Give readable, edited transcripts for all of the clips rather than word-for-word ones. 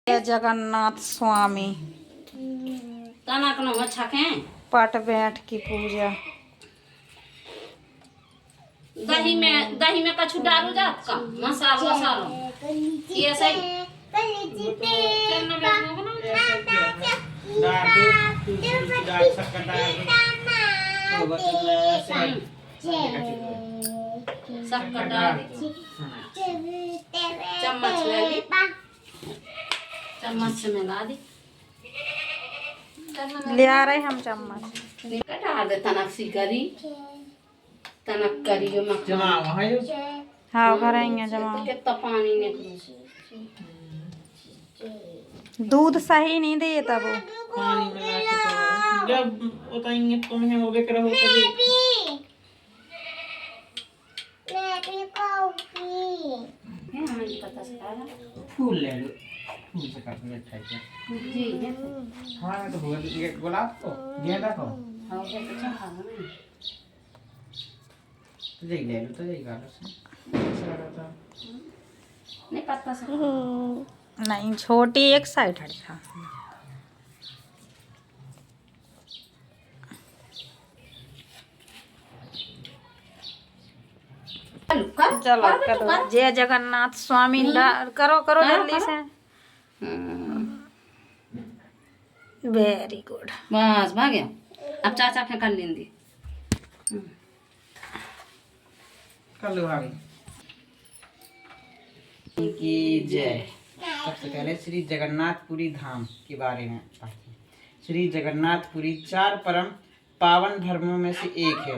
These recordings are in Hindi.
जय जगन्नाथ स्वामी पट बैठ की पूजा। दही में कछु डालू जात का मसाला वसाला ये सही शक्कर डाल चम्मच ले ली चम्मच से मिला दी ले आ रहे हम चम्मच डाल दे तनक सी करी तनक करी जो जमा वहाँ जो हाँ भरेंगे जमा। कितना पानी निकलो दूध सही नहीं देता वो पानी मिला के तो जब उतारेंगे तुम्हें वो बेकर हो कभी हमें पता चला फूल ले लो फूल से काट ले खाइए जी हाँ तो होगा ये गुलाब को गेंदा को हाँ वो तो चखा ना तो देख ले लो तो देख गालो से अच्छा लगा था नहीं पत्ता से नहीं छोटी एक साइड हटा चलो करो जय जगन्नाथ स्वामी करो करो जल्दी से। वेरी गुड बस भाग गया अब चाचा के कर लेंगे कर लो भाभी की जय। सबसे पहले श्री जगन्नाथपुरी धाम के बारे में पढ़ते हैं। श्री जगन्नाथपुरी 4 परम पावन धर्मों में से एक है।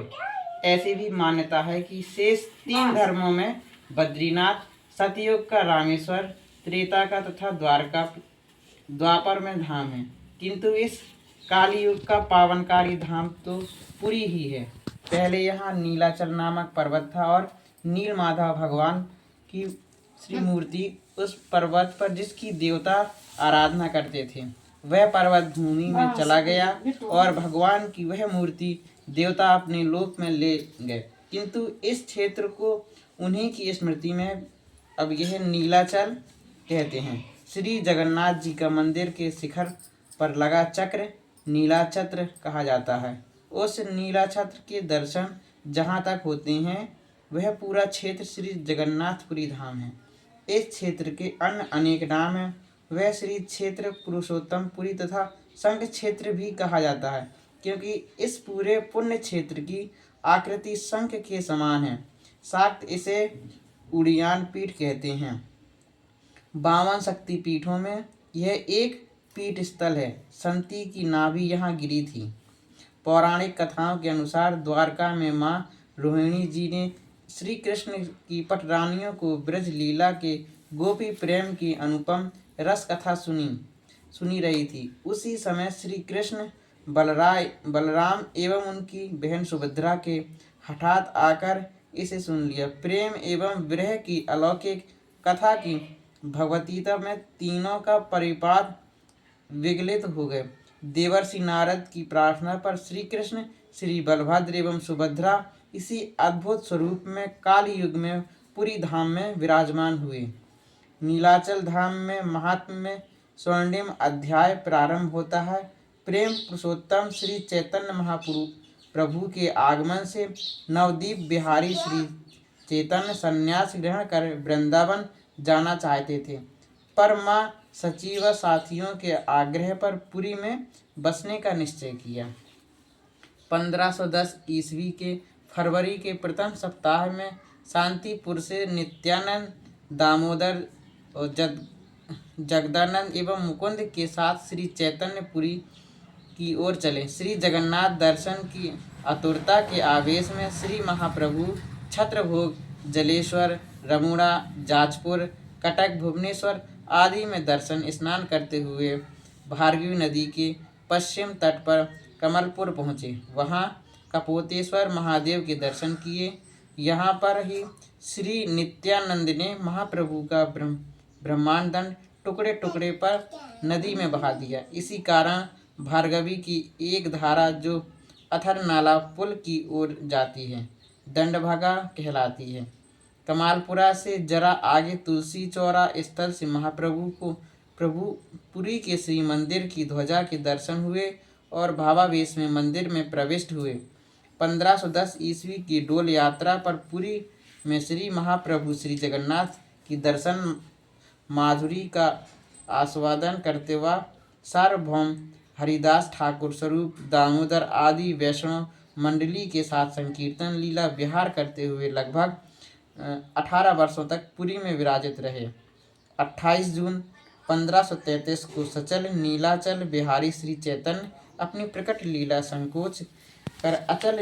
ऐसी भी मान्यता है कि शेष 3 धर्मों में बद्रीनाथ, सतयुग का रामेश्वर, त्रेता का तथा द्वापर में धाम है, किंतु इस काली युग का पावनकारी धाम तो पुरी ही है। पहले यहाँ नीलाचल नामक पर्वत था और नीलमाधव भगवान की श्री मूर्ति उस पर्वत पर जिसकी देवता आराधना करते थे वह पर्वत भूमि में चला गया और भगवान की वह मूर्ति देवता अपने लोक में ले गए, किंतु इस क्षेत्र को उन्हीं की स्मृति में अब यह नीलाचल कहते हैं। श्री जगन्नाथ जी का मंदिर के शिखर पर लगा चक्र नीलाचत्र कहा जाता है। उस नीलाचत्र के दर्शन जहाँ तक होते हैं वह पूरा क्षेत्र श्री जगन्नाथपुरी धाम है। इस क्षेत्र के अन्य अनेक नाम हैं। वह श्री क्षेत्र पुरुषोत्तमपुरी तथा संघ क्षेत्र भी कहा जाता है, क्योंकि इस पूरे पुण्य क्षेत्र की आकृति शंख के समान है। शाक्त इसे उड़ियान पीठ कहते हैं। 52 शक्ति पीठों में यह एक पीठ स्थल है। संती की नाभि यहाँ गिरी थी। पौराणिक कथाओं के अनुसार द्वारका में माँ रोहिणी जी ने श्री कृष्ण की पटरानियों को ब्रज लीला के गोपी प्रेम की अनुपम रस कथा सुनी रही थी। उसी समय श्री कृष्ण बलराम एवं उनकी बहन सुभद्रा के हठात आकर इसे सुन लिया। प्रेम एवं विरह की अलौकिक कथा की भगवतीता में तीनों का परिपाद विगलित हो गए। देवर्षि नारद की प्रार्थना पर श्री कृष्ण श्री बलभद्र एवं सुभद्रा इसी अद्भुत स्वरूप में काली युग में पुरी धाम में विराजमान हुए। नीलाचल धाम में महात्म्य में स्वर्णिम अध्याय प्रारंभ होता है। प्रेम पुरुषोत्तम श्री चैतन्य महाप्रभु के आगमन से नवदीप बिहारी श्री चैतन्य संन्यास ग्रहण कर वृंदावन जाना चाहते थे, पर माँ सची व साथियों के आग्रह पर पुरी में बसने का निश्चय किया। 1510 ईस्वी के फरवरी के प्रथम सप्ताह में शांतिपुर से नित्यानंद, दामोदर और जगदानंद एवं मुकुंद के साथ श्री चैतन्यपुरी की ओर चले। श्री जगन्नाथ दर्शन की आतुरता के आवेश में श्री महाप्रभु छत्रभोग, जलेश्वर, रमुड़ा, जाजपुर, कटक, भुवनेश्वर आदि में दर्शन स्नान करते हुए भार्गवी नदी के पश्चिम तट पर कमलपुर पहुँचे। वहाँ कपोतेश्वर महादेव के दर्शन किए। यहाँ पर ही श्री नित्यानंद ने महाप्रभु का ब्रह्मांड दंड टुकड़े टुकड़े पर नदी में बहा दिया। इसी कारण भार्गवी की एक धारा जो अथर नाला पुल की ओर जाती है दंडभागा कहलाती है। कमालपुरा से जरा आगे तुलसी चौरा स्थल से महाप्रभु को प्रभु पुरी के श्री मंदिर की ध्वजा के दर्शन हुए और भावावेश में मंदिर में प्रविष्ट हुए। 1510 ईस्वी की डोल यात्रा पर पुरी में श्री महाप्रभु श्री जगन्नाथ की दर्शन माधुरी का आस्वादन करते हुए सार्वभौम हरिदास ठाकुर स्वरूप दामोदर आदि वैष्णव मंडली के साथ संकीर्तन लीला विहार करते हुए लगभग 18 वर्षों तक पुरी में विराजित रहे। 28 जून 1533 को सचल नीलाचल बिहारी श्री चैतन्य अपनी प्रकट लीला संकोच कर अचल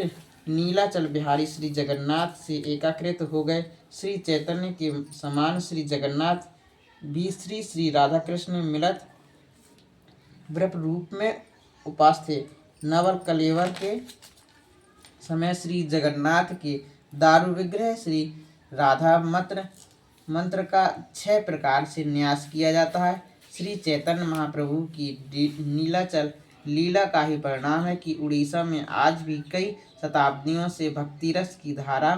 नीलाचल बिहारी श्री जगन्नाथ से एकाकृत हो गए। श्री चैतन्य के समान श्री जगन्नाथ भी श्री श्री राधा कृष्ण मिलत व्रत रूप में उपास थे। नवल कलेवर के समय श्री जगन्नाथ के दारू विग्रह श्री राधा मंत्र का 6 प्रकार से न्यास किया जाता है। श्री चैतन्य महाप्रभु की नीलाचल लीला का ही परिणाम है कि उड़ीसा में आज भी कई शताब्दियों से भक्ति रस की धारा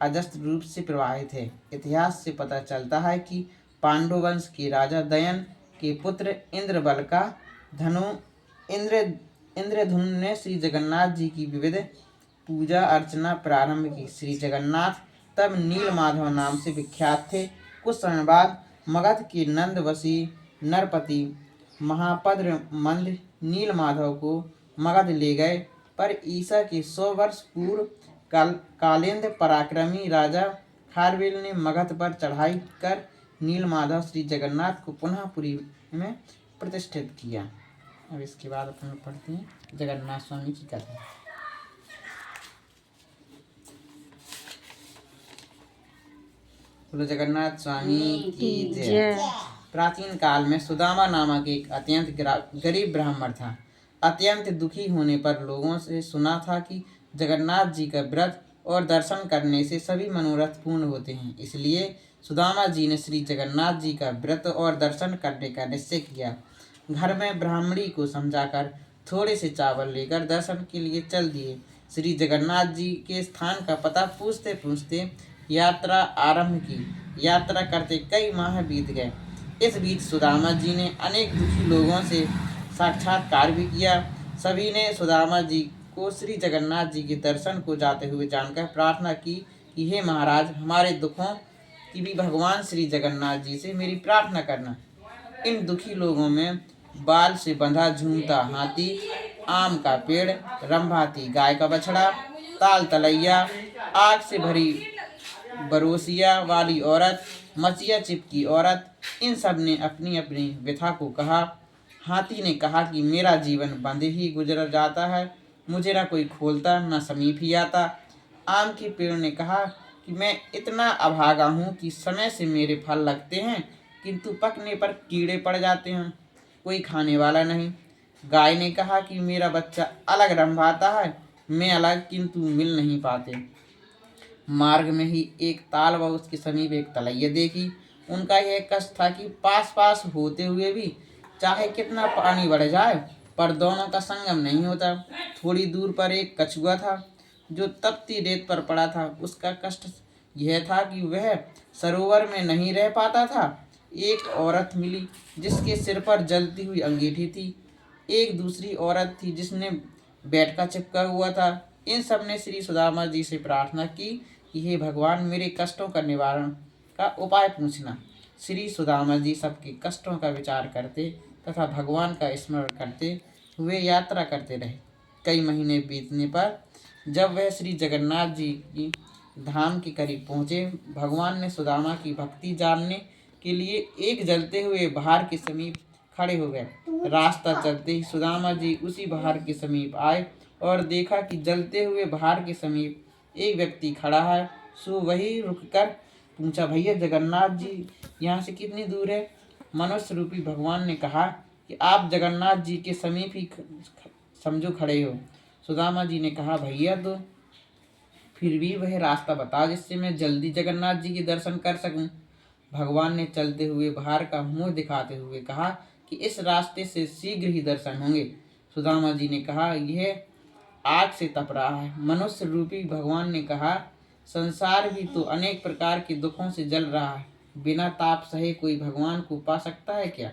अजस्त्र रूप से प्रवाहित है। इतिहास से पता चलता है कि पांडु वंश के राजा दयन के पुत्र इंद्रबल का धनु इंद्रधुन ने श्री जगन्नाथ जी की विविध पूजा अर्चना प्रारंभ की। श्री जगन्नाथ तब नील माधव नाम से विख्यात थे। कुछ समय बाद मगध के नंदवशी नरपति महापद्र मंद नील माधव को मगध ले गए, पर ईसा के 100 वर्ष पूर्व कालेंद्र पराक्रमी राजा खारवेल ने मगध पर चढ़ाई कर नील माधव श्री जगन्नाथ को पुनः पुरी में प्रतिष्ठित किया। अब इसके बाद अपन पढ़ते हैं जगन्नाथ स्वामी की कथा। बोलो जगन्नाथ स्वामी की जय। प्राचीन काल में सुदामा नामक एक अत्यंत गरीब ब्राह्मण था। अत्यंत दुखी होने पर लोगों से सुना था कि जगन्नाथ जी का व्रत और दर्शन करने से सभी मनोरथ पूर्ण होते हैं। इसलिए सुदामा जी ने श्री जगन्नाथ जी का व्रत और दर्शन करने का निश्चय किया। घर में ब्राह्मणी को समझाकर थोड़े से चावल लेकर दर्शन के लिए चल दिए। श्री जगन्नाथ जी के स्थान का पता पूछते पूछते यात्रा आरंभ की। यात्रा करते कई माह बीत गए। इस बीच सुदामा जी ने अनेक दुखी लोगों से साक्षात्कार भी किया। सभी ने सुदामा जी को श्री जगन्नाथ जी के दर्शन को जाते हुए जानकर प्रार्थना की कि हे महाराज, हमारे दुखों की भी भगवान श्री जगन्नाथ जी से मेरी प्रार्थना करना। इन दुखी लोगों में बाल से बंधा झूमता हाथी, आम का पेड़, रंभाती गाय का बछड़ा, ताल तलैया, आग से भरी बरोसिया वाली औरत, मचिया चिपकी औरत, इन सब ने अपनी अपनी व्यथा को कहा। हाथी ने कहा कि मेरा जीवन बंधे ही गुजर जाता है, मुझे न कोई खोलता न समीप ही आता। आम के पेड़ ने कहा कि मैं इतना अभागा हूँ कि समय से मेरे फल लगते हैं किंतु पकने पर कीड़े पड़ जाते हैं, कोई खाने वाला नहीं। गाय ने कहा कि मेरा बच्चा अलग रंभाता है, मैं अलग किंतु मिल नहीं पाते। मार्ग में ही एक ताल व उसके समीप एक तलैया देखी। उनका यह कष्ट था कि पास पास होते हुए भी चाहे कितना पानी बढ़ जाए पर दोनों का संगम नहीं होता। थोड़ी दूर पर एक कछुआ था जो तपती रेत पर पड़ा था। उसका कष्ट यह था कि वह सरोवर में नहीं रह पाता था। एक औरत मिली जिसके सिर पर जलती हुई अंगीठी थी। एक दूसरी औरत थी जिसने बैठका चिपका हुआ था। इन सब ने श्री सुदामा जी से प्रार्थना की कि हे भगवान, मेरे कष्टों का निवारण का उपाय पूछना। श्री सुदामा जी सबके कष्टों का विचार करते तथा भगवान का स्मरण करते हुए यात्रा करते रहे। कई महीने बीतने पर जब वह श्री जगन्नाथ जी की धाम के करीब पहुँचे, भगवान ने सुदामा की भक्ति जानने के लिए एक जलते हुए बहार के समीप खड़े हो गए। रास्ता चलते ही सुदामा जी उसी बहार के समीप आए और देखा कि जलते हुए बहार के समीप एक व्यक्ति खड़ा है। सो वही रुककर पूछा, भैया जगन्नाथ जी यहाँ से कितनी दूर है? मनुष्य रूपी भगवान ने कहा कि आप जगन्नाथ जी के समीप ही समझो खड़े हो। सुदामा जी ने कहा, भैया तो फिर भी वह रास्ता बताओ जिससे मैं जल्दी जगन्नाथ जी के दर्शन कर सकूं। भगवान ने चलते हुए बहार का मुंह दिखाते हुए कहा कि इस रास्ते से शीघ्र ही दर्शन होंगे। सुदामा जी ने कहा, यह आग से तप रहा है। मनुष्य रूपी भगवान ने कहा, संसार भी तो अनेक प्रकार के दुखों से जल रहा है, बिना ताप सहे कोई भगवान को पा सकता है क्या?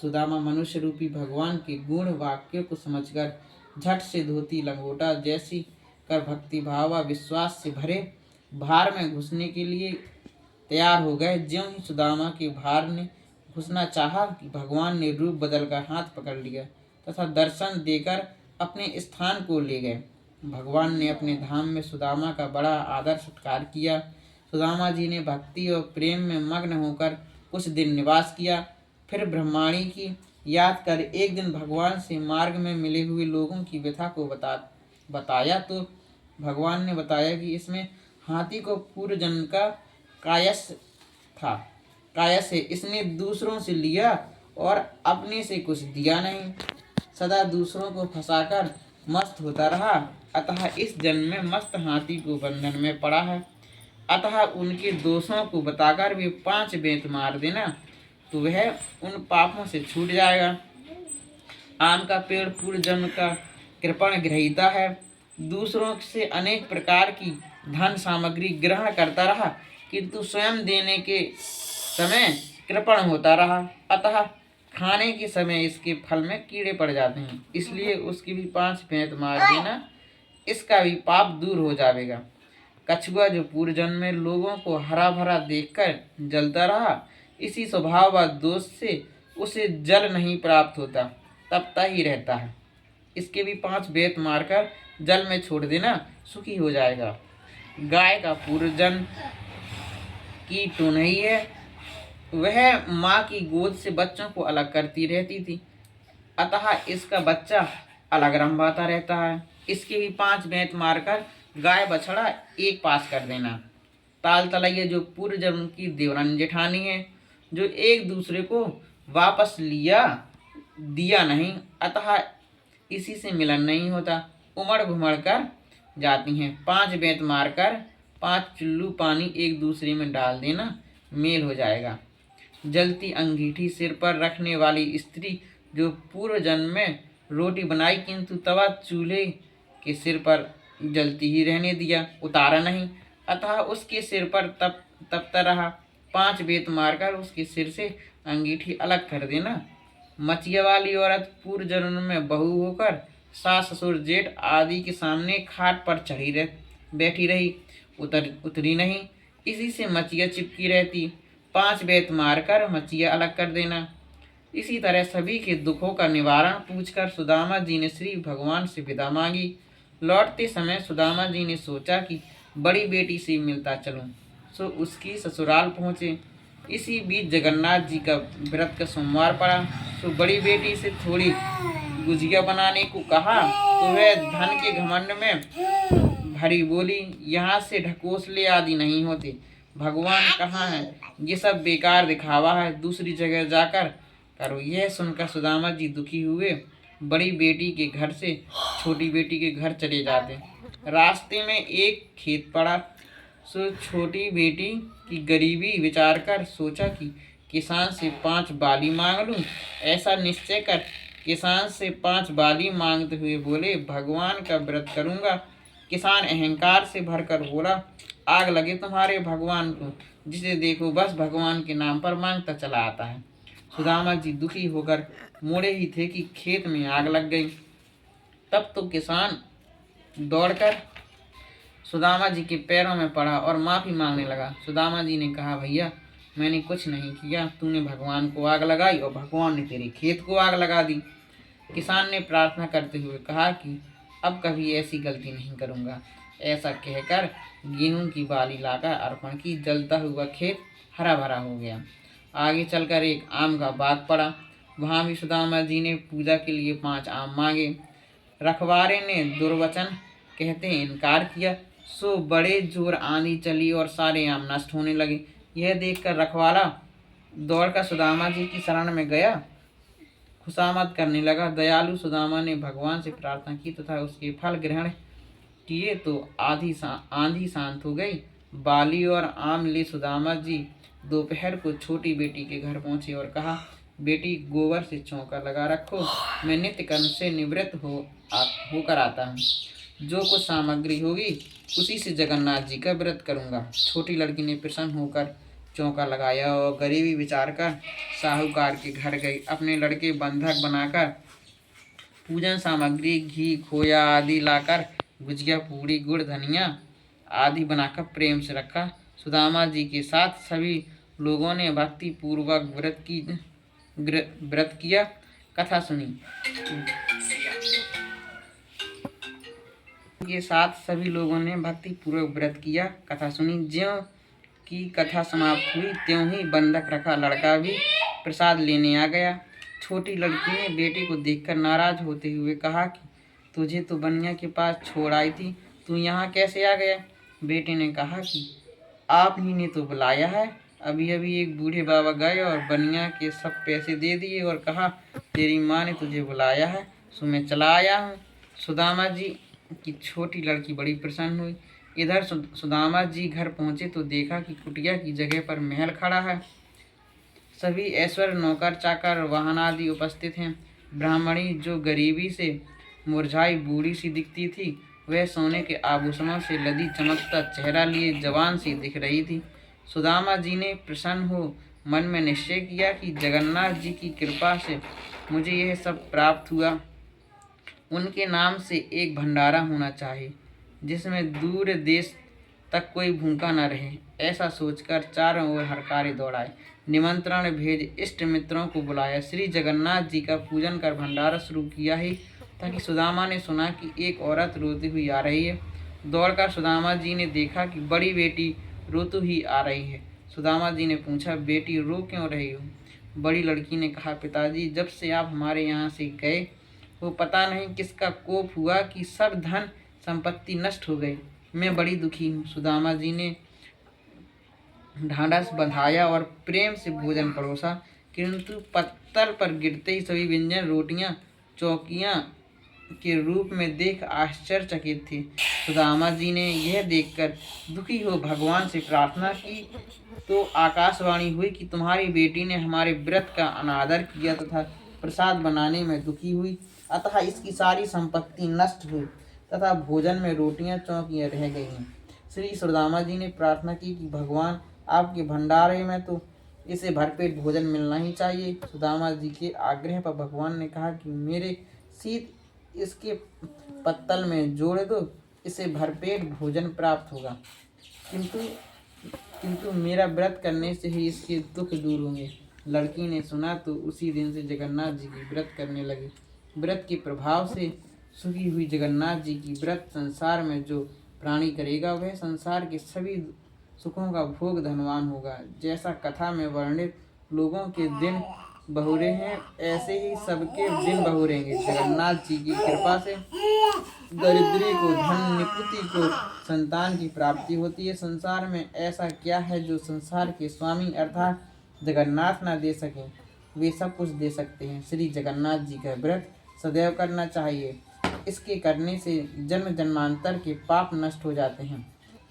सुदामा मनुष्य रूपी भगवान के गुण वाक्यों को समझकर झट से धोती लंगोटा जैसी कर भक्ति भाव व विश्वास से भरे भार में घुसने के लिए तैयार हो गए। ज्यों ही सुदामा के भार ने घुसना चाहा कि भगवान ने रूप बदलकर हाथ पकड़ लिया तथा दर्शन देकर अपने स्थान को ले गए। भगवान ने अपने धाम में सुदामा का बड़ा आदर सत्कार किया। सुदामा जी ने भक्ति और प्रेम में मग्न होकर कुछ दिन निवास किया। फिर ब्रह्माणी की याद कर एक दिन भगवान से मार्ग में मिले हुए लोगों की व्यथा को बताया तो भगवान ने बताया कि इसमें हाथी को पूर्व जन्म का कायस था। कायस है, इसने दूसरों से लिया और अपने से कुछ दिया नहीं, सदा दूसरों को फंसाकर मस्त होता रहा। अतः इस जन्म में मस्त हाथी को बंधन में पड़ा है। अतः उनके दोषों को बताकर वे 5 बेंत मार देना तो वह उन पापों से छूट जाएगा। आम का पेड़ पूर्व जन्म का कृपण ग्रहीता है, दूसरों से अनेक प्रकार की धन सामग्री ग्रहण करता रहा किंतु स्वयं देने के समय कृपण होता रहा। अतः खाने के समय इसके फल में कीड़े पड़ जाते हैं, इसलिए उसकी भी 5 बेंत मार देना, इसका भी पाप दूर हो जाएगा। कछुआ जो पूर्व जन्म में लोगों को हरा भरा देखकर जलता रहा, इसी स्वभाव व दोष से उसे जल नहीं प्राप्त होता, तपता ही रहता है, इसके भी 5 बेंत मारकर जल में छोड़ देना, सुखी हो जाएगा। गाय का पूर्व जन्म की टुनही है, वह माँ की गोद से बच्चों को अलग करती रहती थी, अतः इसका बच्चा अलग रंभाता रहता है, इसके भी 5 बेंत मारकर गाय बछड़ा एक पास कर देना। ताल तलैया जो पूर्व जन्म की देवरानी जेठानी है, जो एक दूसरे को वापस दिया नहीं, अतः इसी से मिलन नहीं होता, उमड़ घुमड़ कर जाती हैं। 5 बेंत मारकर 5 चुल्लू पानी एक दूसरे में डाल देना, मेल हो जाएगा। जलती अंगीठी सिर पर रखने वाली स्त्री जो पूर्व जन्म में रोटी बनाई किंतु तवा चूल्हे के सिर पर जलती ही रहने दिया, उतारा नहीं, अतः उसके सिर पर तपता रहा। 5 बेंत मारकर उसके सिर से अंगीठी अलग कर देना। मचिया वाली औरत पूर्व जन्म में बहू होकर सास ससुर जेठ आदि के सामने खाट पर बैठी रही, उतरी नहीं, इसी से मचिया चिपकी रहती। 5 बेंत मारकर मचिया अलग कर देना। इसी तरह सभी के दुखों का निवारण पूछकर सुदामा जी ने श्री भगवान से विदा मांगी। लौटते समय सुदामा जी ने सोचा कि बड़ी बेटी से मिलता चलूं, सो उसकी ससुराल पहुँचे। इसी बीच जगन्नाथ जी का व्रत का सोमवार पड़ा, सो बड़ी बेटी से थोड़ी गुजिया बनाने को कहा तो वह धन के घमंड में भरी बोली, यहाँ से ढकोसले आदि नहीं होते, भगवान कहाँ है, ये सब बेकार दिखावा है, दूसरी जगह जाकर करो। यह सुनकर सुदामा जी दुखी हुए, बड़ी बेटी के घर से छोटी बेटी के घर चले जाते। रास्ते में एक खेत पड़ा, सो छोटी बेटी की गरीबी विचार कर सोचा कि किसान से 5 बाली मांग लूं। ऐसा निश्चय कर किसान से 5 बाली मांगते हुए बोले, भगवान का व्रत करूंगा। किसान अहंकार से भरकर बोला, आग लगे तुम्हारे भगवान को, जिसे देखो बस भगवान के नाम पर मांगता चला आता है। सुदामा जी दुखी होकर मोड़े ही थे कि खेत में आग लग गई। तब तो किसान दौड़कर सुदामा जी के पैरों में पड़ा और माफ़ी मांगने लगा। सुदामा जी ने कहा, भैया मैंने कुछ नहीं किया, तूने भगवान को आग लगाई और भगवान ने तेरे खेत को आग लगा दी। किसान ने प्रार्थना करते हुए कहा कि अब कभी ऐसी गलती नहीं करूँगा। ऐसा कहकर गेहूं की बाली लाकर अर्पण की, जलता हुआ खेत हरा भरा हो गया। आगे चलकर एक आम का बाग पड़ा, वहाँ भी सुदामा जी ने पूजा के लिए 5 आम मांगे। रखवारे ने दुर्वचन कहते इनकार किया, सो बड़े जोर आंधी चली और सारे आम नष्ट होने लगे। यह देखकर रखवाला दौड़कर सुदामा जी की शरण में गया, खुशामद करने लगा। दयालु सुदामा ने भगवान से प्रार्थना की तथा उसके फल ग्रहण किए तो आंधी शांत हो गई। बाली और आम ले सुदामा जी दोपहर को छोटी बेटी के घर पहुंचे और कहा, बेटी गोबर से चौका लगा रखो, मैं नित्य कर्म से निवृत्त होकर आता हूँ। जो कुछ सामग्री होगी उसी से जगन्नाथ जी का व्रत करूँगा। छोटी लड़की ने प्रसन्न होकर चौका लगाया और गरीबी विचार कर साहूकार के घर गई। अपने लड़के बंधक बनाकर पूजन सामग्री घी खोया आदि लाकर गुजिया पूड़ी गुड़ धनिया आदि बनाकर प्रेम से रखा। सुदामा जी के साथ सभी लोगों ने भक्ति पूर्वक व्रत किया। कथा सुनी। के साथ सभी लोगों ने भक्ति पूर्वक व्रत किया। कथा सुनी। ज्यों की कथा समाप्त हुई त्यों ही बंधक रखा लड़का भी प्रसाद लेने आ गया। छोटी लड़की ने बेटे को देखकर नाराज होते हुए कहा कि तुझे तो बनिया के पास छोड़ आई थी, तू यहाँ कैसे आ गया? बेटे ने कहा कि आप ही ने तो बुलाया है। अभी अभी एक बूढ़े बाबा गए और बनिया के सब पैसे दे दिए और कहा तेरी माँ ने तुझे बुलाया है, सो मैं चला आया हूँ। सुदामा जी की छोटी लड़की बड़ी प्रसन्न हुई। इधर सुदामा जी घर पहुँचे तो देखा कि कुटिया की जगह पर महल खड़ा है। सभी ऐश्वर्य नौकर चाकर वाहन आदि उपस्थित हैं। ब्राह्मणी जो गरीबी से मुरझाई बूढ़ी सी दिखती थी, वह सोने के आभूषणों से लदी चमकता चेहरा लिए जवान सी दिख रही थी। सुदामा जी ने प्रसन्न हो मन में निश्चय किया कि जगन्नाथ जी की कृपा से मुझे यह सब प्राप्त हुआ। उनके नाम से एक भंडारा होना चाहिए जिसमें दूर देश तक कोई भूखा न रहे। ऐसा सोचकर चारों ओर हरकारे दौड़ाए, निमंत्रण भेज इष्ट मित्रों को बुलाया। श्री जगन्नाथ जी का पूजन कर भंडारा शुरू किया ही ताकि सुदामा ने सुना कि एक औरत रोती हुई आ रही है। दौड़कर सुदामा जी ने देखा कि बड़ी बेटी रोती हुई आ रही है। सुदामा जी ने पूछा, बेटी रो क्यों रही हो? बड़ी लड़की ने कहा, पिताजी जब से आप हमारे यहाँ से गए वो पता नहीं किसका कोप हुआ कि सब धन संपत्ति नष्ट हो गई। मैं बड़ी दुखी हूँ। सुदामा जी ने ढांढस बंधाया और प्रेम से भोजन परोसा, किंतु पत्तल पर गिरते ही सभी व्यंजन रोटियां चौकियां के रूप में देख आश्चर्यचकित थे। सुदामा जी ने यह देखकर दुखी हो भगवान से प्रार्थना की तो आकाशवाणी हुई कि तुम्हारी बेटी ने हमारे व्रत का अनादर किया तथा प्रसाद बनाने में दुखी हुई, अतः इसकी सारी संपत्ति नष्ट हुई तथा भोजन में रोटियां चौकियां रह गई हैं। श्री सुदामा जी ने प्रार्थना की कि भगवान आपके भंडारे में तो इसे भरपेट भोजन मिलना ही चाहिए। सुदामा जी के आग्रह पर भगवान ने कहा कि मेरे शीत इसके पत्तल में जोड़ दो, इसे भरपेट भोजन प्राप्त होगा, किंतु मेरा व्रत करने से ही इसके दुख दूर होंगे। लड़की ने सुना तो उसी दिन से जगन्नाथ जी की व्रत करने लगी। व्रत के प्रभाव से सुखी हुई जगन्नाथ जी की व्रत संसार में जो प्राणी करेगा वह संसार के सभी सुखों का भोग धनवान होगा। जैसा कथा में वर्णित लोगों के दिन बहुरे हैं ऐसे ही सबके दिन बहुरेंगे। जगन्नाथ जी की कृपा से दरिद्री को धन, निपुति को संतान की प्राप्ति होती है। संसार में ऐसा क्या है जो संसार के स्वामी अर्थात जगन्नाथ न दे सकें? वे सब कुछ दे सकते हैं। श्री जगन्नाथ जी का व्रत सदैव करना चाहिए। इसके करने से जन्म जन्मांतर के पाप नष्ट हो जाते हैं,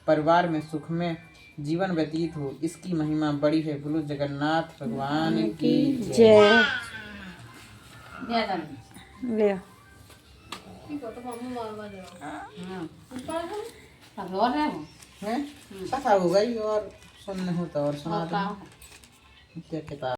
परिवार में सुख में जीवन व्यतीत हो। इसकी महिमा बड़ी है। बोलो जगन्नाथ भगवान की जय। ले कथा हो गई और सुनने होता और सुना क्या किताब।